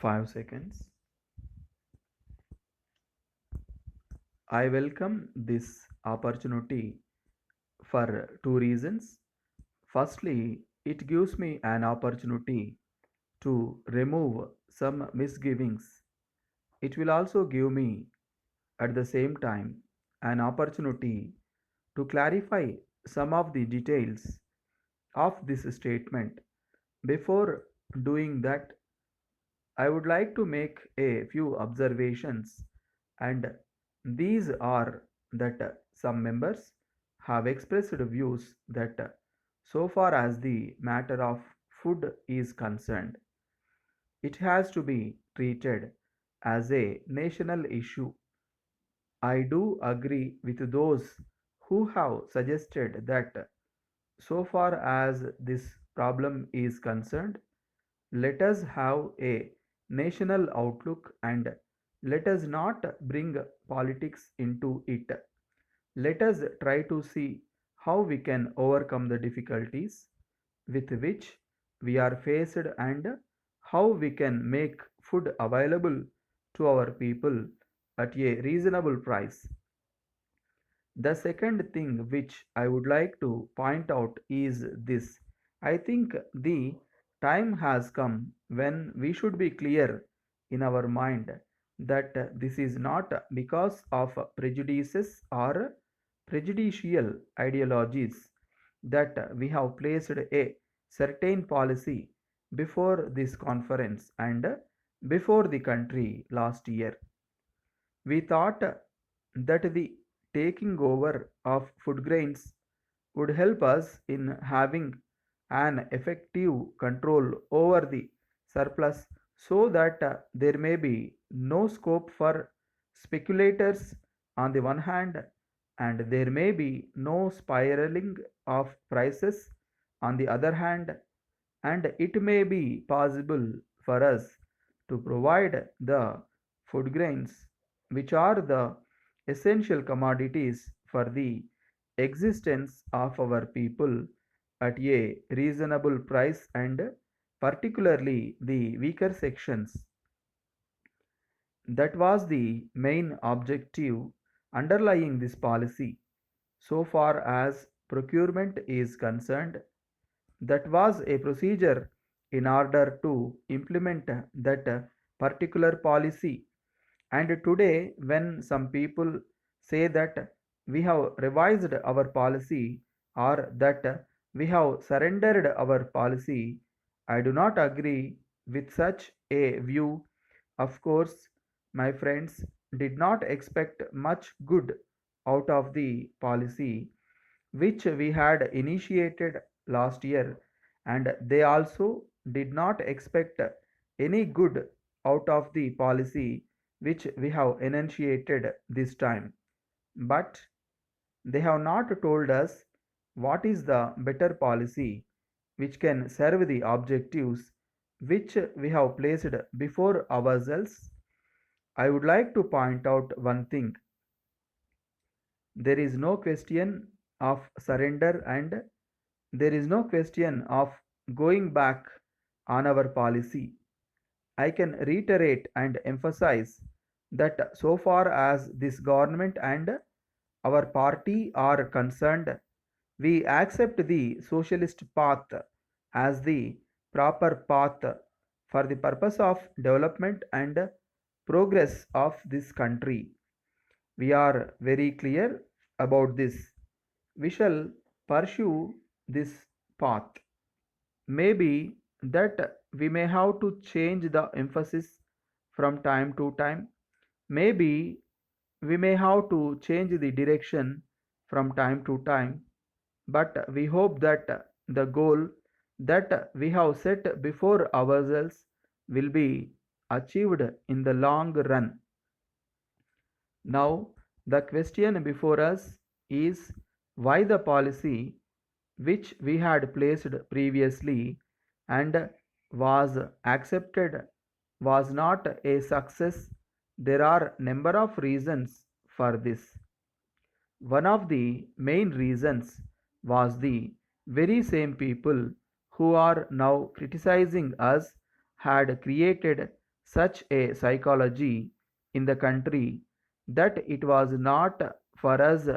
5 seconds. I welcome this opportunity for two reasons. Firstly, it gives me an opportunity to remove some misgivings. It will also give me, at the same time, an opportunity to clarify some of the details of this statement. Before doing that, I would like to make a few observations, and these are that some members have expressed views that so far as the matter of food is concerned, it has to be treated as a national issue. I do agree with those who have suggested that so far as this problem is concerned, let us have a national outlook and let us not bring politics into it. Let us try to see how we can overcome the difficulties with which we are faced and how we can make food available to our people at a reasonable price. The second thing which I would like to point out is this. I think the time has come when we should be clear in our mind that this is not because of prejudices or prejudicial ideologies that we have placed a certain policy before this conference and before the country last year. We thought that the taking over of food grains would help us in having an effective control over the surplus so that there may be no scope for speculators on the one hand and there may be no spiraling of prices on the other hand, and it may be possible for us to provide the food grains, which are the essential commodities for the existence of our people, at a reasonable price and particularly the weaker sections. That was the main objective underlying this policy. So far as procurement is concerned, that was a procedure in order to implement that particular policy. And today, when some people say that we have revised our policy or that we have surrendered our policy, I do not agree with such a view. Of course, my friends did not expect much good out of the policy which we had initiated last year, and they also did not expect any good out of the policy which we have enunciated this time. But they have not told us what is the better policy which can serve the objectives which we have placed before ourselves. I would like to point out one thing. There is no question of surrender and there is no question of going back on our policy. I can reiterate and emphasize that so far as this government and our party are concerned, we accept the socialist path as the proper path for the purpose of development and progress of this country. We are very clear about this. We shall pursue this path. Maybe that we may have to change the emphasis from time to time. Maybe we may have to change the direction from time to time. But we hope that the goal that we have set before ourselves will be achieved in the long run. Now, the question before us is why the policy which we had placed previously and was accepted was not a success. There are number of reasons for this. One of the main reasons was the very same people who are now criticizing us had created such a psychology in the country that it was not for us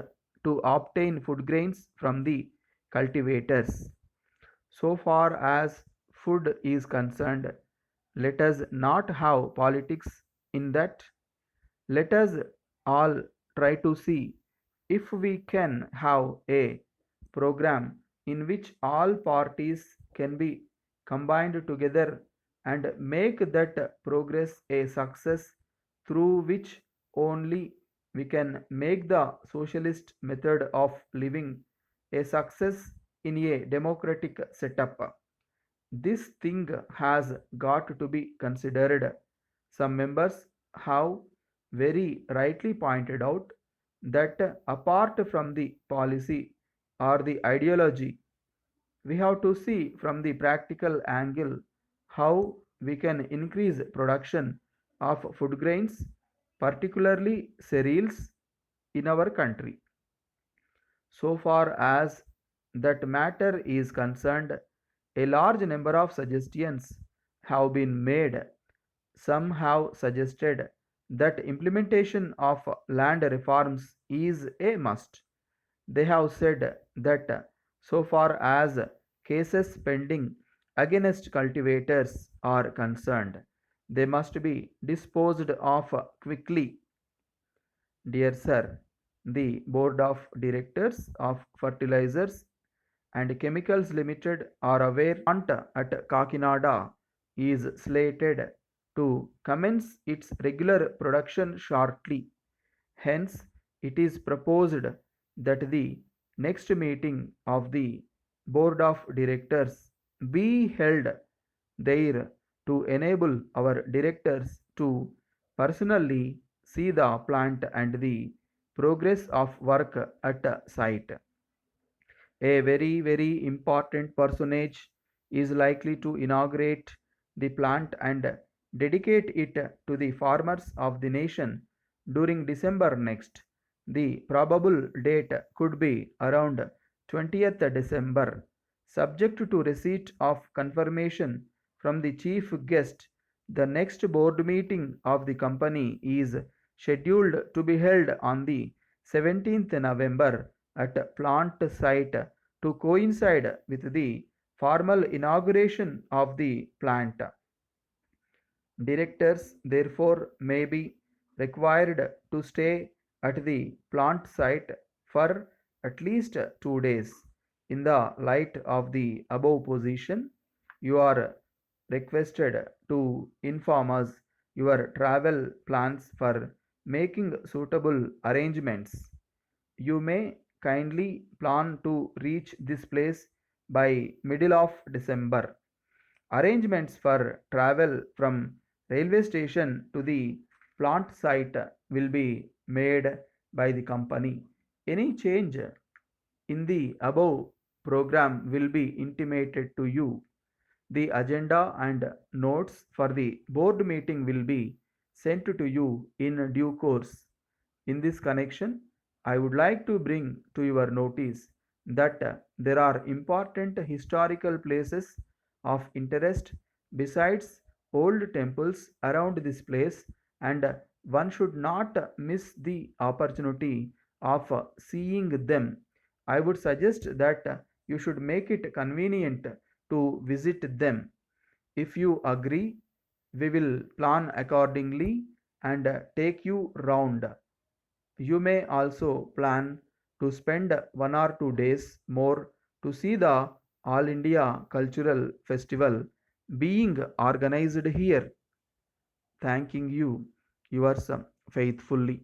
to obtain food grains from the cultivators. So far as food is concerned, let us not have politics in that. Let us all try to see if we can have a program in which all parties can be combined together and make that progress a success, through which only we can make the socialist method of living a success in a democratic setup. This thing has got to be considered. Some members have very rightly pointed out that apart from the policy or the ideology, we have to see from the practical angle how we can increase production of food grains, particularly cereals, in our country. So far as that matter is concerned, a large number of suggestions have been made. Some have suggested that implementation of land reforms is a must. They have said that so far as cases pending against cultivators are concerned, they must be disposed of quickly. Dear Sir, the Board of Directors of Fertilizers and Chemicals Limited are aware plant at Kakinada is slated to commence its regular production shortly. Hence, it is proposed that the next meeting of the Board of Directors be held there to enable our directors to personally see the plant and the progress of work at site. A very important personage is likely to inaugurate the plant and dedicate it to the farmers of the nation during December next. The probable date could be around 20th December, subject to receipt of confirmation from the chief guest. The next board meeting of the company is scheduled to be held on the 17th November at plant site to coincide with the formal inauguration of the plant. Directors, therefore, may be required to stay at the plant site for at least 2 days. In the light of the above position, you are requested to inform us your travel plans for making suitable arrangements. You may kindly plan to reach this place by middle of December. Arrangements for travel from railway station to the plant site will be made by the company. Any change in the above program will be intimated to you. The agenda and notes for the board meeting will be sent to you in due course. In this connection, I would like to bring to your notice that there are important historical places of interest besides old temples around this place, and one should not miss the opportunity of seeing them. I would suggest that you should make it convenient to visit them. If you agree, we will plan accordingly and take you round. You may also plan to spend 1 or 2 days more to see the All India Cultural Festival being organized here. Thanking you, yours faithfully.